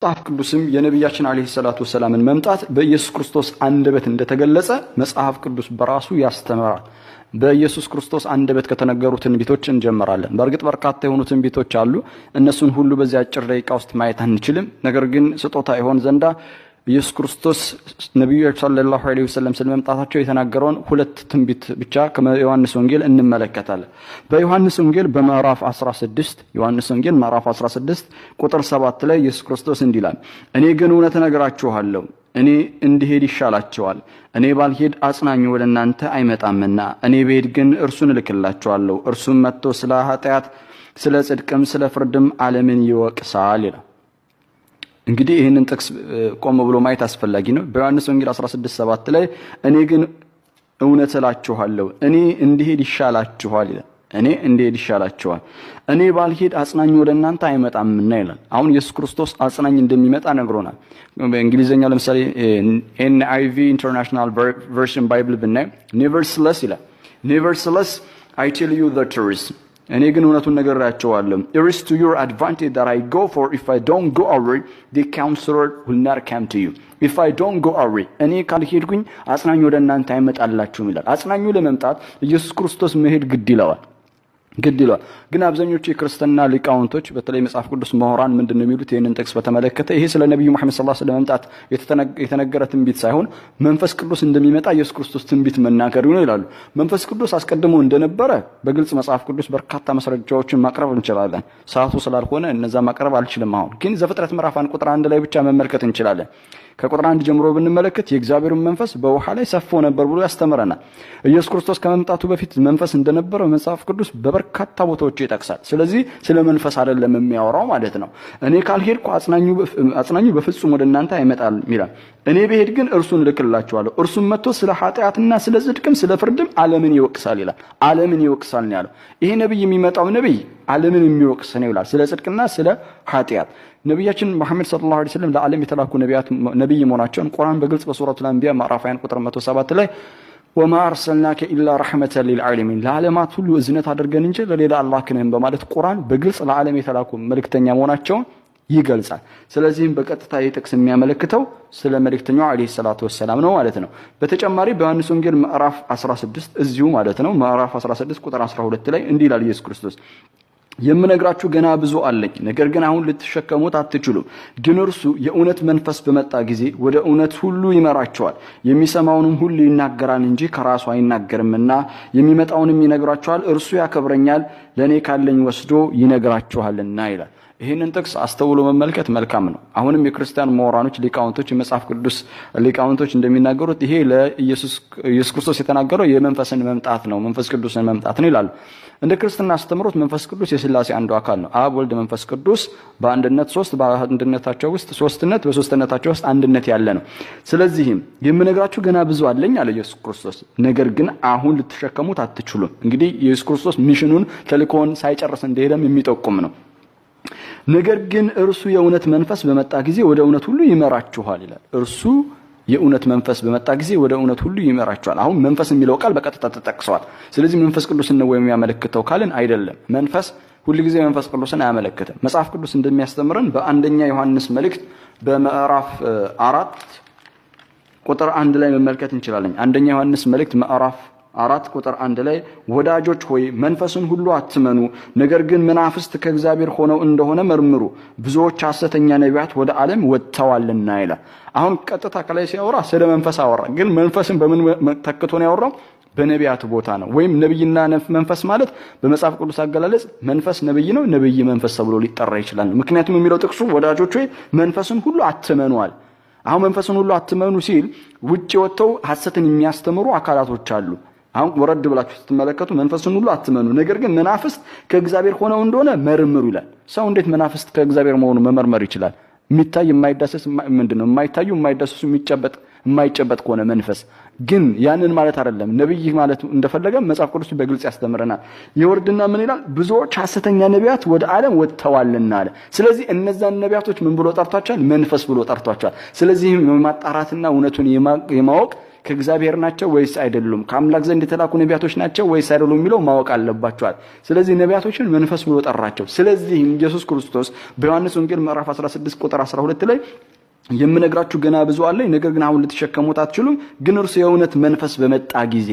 መጽሐፍ ቅዱስም የነብያችን አለይሂ ሰላቱ ወሰላምን መምጣት በኢየሱስ ክርስቶስ አንደበት እንደተገለጸ መጽሐፍ ቅዱስ በራሱ ያስተምራል። በኢየሱስ ክርስቶስ አንደበት ከተነገሩ ትንቢቶች እንጀምራለን። በእርግጥ በርካታ የሆኑ ትንቢቶች አሉ። እነሱን ሁሉ በዚህ አጭር ደቂቃ ውስጥ ማየት አንችልም። ነገር ግን ስጦታ ይሆን ዘንዳ ኢየሱስ ክርስቶስ ነብዩ ሰለላሁ ዐለይሂ ወሰለም ስለመምጣታቸው የተናገረውን ሁለት ትንቢት ብቻ ከዮሐንስ ወንጌል እንመለከታለን። በዮሐንስ ወንጌል በምዕራፍ 16 ዮሐንስ ወንጌል ምዕራፍ 16 ቁጥር 7 ላይ ኢየሱስ ክርስቶስ እንዲህ ይላል፣ እኔ ግን እውነት እነግራችኋለሁ እኔ እንድሄድ ይሻላችኋል። እኔ ባልሄድ አጽናኙ ወደ እናንተ አይመጣምና እኔ ብሄድ ግን እርሱን እልክላችኋለሁ። እርሱም መጥቶ ስለ ኃጢአት፣ ስለ ጽድቅም፣ ስለ ፍርድም ዓለምን ይወቅሳል ይላል። እንግዲህ ይህንን ጥቅስ ቆም ብሎ ማየት አስፈላጊ ነው። በዮሐንስ ወንጌል 16:7 ላይ እኔ ግን እውነት እላችኋለሁ እኔ እንድሄድ ይሻላችኋል ይላል። እኔ እንድሄድ ይሻላችኋል፣ እኔ ባልሄድ አጽናኝ ወደ እናንተ አይመጣምና ይላል። አሁን ኢየሱስ ክርስቶስ አጽናኝ እንደሚመጣ ነግሮናል። በእንግሊዘኛው ለምሳሌ NIV ኢንተርናሽናል ቨርዥን ባይብል ብናይ nevertheless ይላል። nevertheless I tell you the truth, እኔ ግን እውነቱን ነግራችኋለሁ። It is to your advantage that I go, for if I don't go away, the counselor will not come to you. If I don't go away, እኔ ካልሄድኩኝ አጽናኙ ወደ እናንተ አይመጣላችሁም ይላል። አጽናኙ ለመምጣት ኢየሱስ ክርስቶስ መሄድ ግድ ይለዋል። ግን አብዛኞቹ የክርስቲያና ሊቃውንቶች በተለይ መጽሐፍ ቅዱስ ምሁራን ምንድነው የሚሉት ይሄንን ጥቅስ በተመለከተ ይሄ ስለ ነብዩ መሐመድ ሰለላሁ ዐለይሂ ወሰለም መምጣት የተነገረ ትንቢት ሳይሆን መንፈስ ቅዱስ እንደሚመጣ ኢየሱስ ክርስቶስ ትንቢት መናገር ነው ይላሉ። መንፈስ ቅዱስ አስቀድሞ እንደነበረ በግልጽ መጽሐፍ ቅዱስ በርካታ ማስረጃዎችን ማቅረብ እንችላለን። ሰዓቱ ስላልሆነ እነዛ ማቅረብ አልችልም። አሁን ግን ዘፍጥረት ምዕራፍ 1 ቁጥር 1 ላይ ብቻ መመልከት እንችላለን። ከቁጥር 1 ጀምሮ ብንመለከት የእግዚአብሔርን መንፈስ በውሃ ላይ ሰፎ ነበር ብሎ ያስተምረናል። ኢየሱስ ክርስቶስ ከመምጣቱ በፊት መንፈስ እንደነበረ መጽሐፍ ቅዱስ በበርካታ ቦታዎች ይጠቅሳል። ስለዚህ ስለ መንፈስ አይደለም የሚያወራው ማለት ነው። እኔ ካልሄድኩ አጽናኙ በፍጹም ወደ እናንተ አይመጣም ይላል። እኔ ብሄድ ግን እርሱን እልክላችኋለሁ። እርሱም መጥቶ ስለ ኃጢአትና ስለ ጽድቅም ስለ ፍርድም ዓለምን ይወቅሳል ይላል። ዓለምን ይወቅሳል ነው ያለው። ይሄ ነብይ የሚመጣው ነብይ ዓለምን የሚወቅስ ነው ይላል፣ ስለ ጽድቅና ስለ ኃጢአት። ነብያችን መሐመድ ሰለላሁ ዐለይሂ ወሰለም ለዓለም የተላኩ ነብይ መሆናቸውን ቁርአን በግልጽ በሱረቱል አንቢያ ምዕራፍ 20 ቁጥር 107 ላይ ወማ አርሰልናከ ኢላ ረሕመተን ሊልዓለሚን፣ ለዓለማት ሁሉ እዝነት አድርገን እንጂ ለሌላ አላክንም በማለት ቁርአን በግልጽ ለዓለም የተላኩ መልእክተኛ መሆናቸውን ይገልጻል። ስለዚህም በቀጥታ የጥቅስ የሚያመለክተው ስለ መልእክተኛው አለይሂ ሰላቱ ወሰላም ነው ማለት ነው። በተጨማሪ በዮሐንስ ወንጌል ምዕራፍ 16 እዚሁ ማለት ነው ምዕራፍ 16 ቁጥር 12 ላይ እንዲህ ይላል ኢየሱስ ክርስቶስ፣ የምነግራችሁ ገና ብዙ አለኝ፣ ነገር ግን አሁን ልትሸከሙት አትችሉም። ግን እርሱ የእውነት መንፈስ በመጣ ጊዜ ወደ እውነት ሁሉ ይመራቸዋል። የሚሰማውንም ሁሉ ይናገራል እንጂ ከራሱ አይናገርምና የሚመጣውንም ይነግራችኋል። እርሱ ያከብረኛል፣ ለእኔ ካለኝ ወስዶ ይነግራችኋልና ይላል። ይህንን ጥቅስ አስተውሎ መመልከት መልካም ነው። አሁንም የክርስቲያን ምሁራኖች ሊቃውንቶች የመጽሐፍ ቅዱስ ሊቃውንቶች እንደሚናገሩት ይሄ ለኢየሱስ ክርስቶስ የተናገረው የመንፈስን መምጣት ነው፣ መንፈስ ቅዱስን መምጣት ነው ይላሉ። እንደ ክርስትና አስተምሮት መንፈስ ቅዱስ የሥላሴ አንዱ አካል ነው። አብ፣ ወልድ፣ መንፈስ ቅዱስ በአንድነት ሶስት፣ በአንድነታቸው ውስጥ ሶስትነት፣ በሶስትነታቸው ውስጥ አንድነት ያለ ነው። ስለዚህም የምነግራችሁ ገና ብዙ አለኝ አለ ኢየሱስ ክርስቶስ፣ ነገር ግን አሁን ልትሸከሙት አትችሉም። እንግዲህ ኢየሱስ ክርስቶስ ሚሽኑን ተልእኮውን ሳይጨርስ እንደሄደም የሚጠቁም ነው። ነገር ግን እርሱ የእውነት መንፈስ በመጣ ጊዜ ወደ እውነት ሁሉ ይመራችኋል ይላል። እርሱ የእውነት መንፈስ በመጣ ጊዜ ወደ እውነት ሁሉ ይመራችኋል። አሁን መንፈስ የሚለው ቃል በቀጥታ ተጠቅሷል። ስለዚህ መንፈስ ቅዱስን ነው የሚያመለክተው ካልን አይደለም። መንፈስ ሁሉ ጊዜ መንፈስ ቅዱስን አያመለክትም። መጽሐፍ ቅዱስ እንደሚያስተምረን በአንደኛ ዮሐንስ መልእክት በምዕራፍ 4 ቁጥር 1 ላይ መመልከት እንችላለን። አንደኛ ዮሐንስ መልእክት ምዕራፍ 4 ቁጥር 1 ላይ ወዳጆች ሆይ መንፈስን ሁሉ አትመኑ፣ ነገር ግን መናፍስት ከእግዚአብሔር ሆነው እንደሆነ መርምሩ፣ ብዙዎች ሐሰተኛ ነቢያት ወደ ዓለም ወጥተዋልና ይላል። አሁን ቀጥታ ከላይ ሲያወራ ስለ መንፈስ አወራ። ግን መንፈስን በምን ተክቶ ነው ያወራው? በነቢያት ቦታ ነው። ወይም ነብይና መንፈስ ማለት በመጽሐፍ ቅዱስ አገላለጽ መንፈስ ነብይ ነው፣ ነብይ መንፈስ ተብሎ ሊጠራ ይችላል። ምክንያቱም የሚለው ጥቅሱ ወዳጆች ሆይ መንፈስን ሁሉ አትመኑዋል። አሁን መንፈስን ሁሉ አትመኑ ሲል ውጪ ወጥተው ሐሰትን የሚያስተምሩ አካላቶች አሉ። አሁን ወረድ ብላችሁ ስትመለከቱ መንፈስን ሁሉ አትመኑ፣ ነገር ግን መናፍስት ከእግዚአብሔር ሆነው እንደሆነ መርምሩ ይላል። ሰው እንዴት መናፍስት ከእግዚአብሔር መሆኑን መመርመር ይችላል? የሚታይ የማይዳሰስ ምንድነው? የማይታዩ የማይዳሰሱ የማይጨበጥ ከሆነ መንፈስ ግን ያንን ማለት አይደለም ነብይ ማለት እንደፈለገ መጽሐፍ ቅዱስ በግልጽ ያስተምረናል። ይወርድና ምን ይላል? ብዙዎች ሐሰተኛ ነቢያት ወደ ዓለም ወጥተዋልና አለ። ስለዚህ እነዛን ነቢያቶች ምን ብሎ ጠርቷቸዋል? መንፈስ ብሎ ጠርቷቸዋል። ስለዚህ የማጣራትና እውነቱን የማወቅ ከእግዚአብሔር ናቸው ወይስ አይደሉም፣ ከአምላክ ዘንድ የተላኩ ነቢያቶች ናቸው ወይስ አይደሉም የሚለው ማወቅ አለባቸዋል። ስለዚህ ነቢያቶችን መንፈስ ብሎ ጠራቸው። ስለዚህ ኢየሱስ ክርስቶስ በዮሐንስ ወንጌል ምዕራፍ 16 ቁጥር 12 ላይ የምነግራችሁ ገና ብዙ አለ፣ ነገር ግን አሁን ልትሸከሙት አትችሉም፣ ግን እርሱ የእውነት መንፈስ በመጣ ጊዜ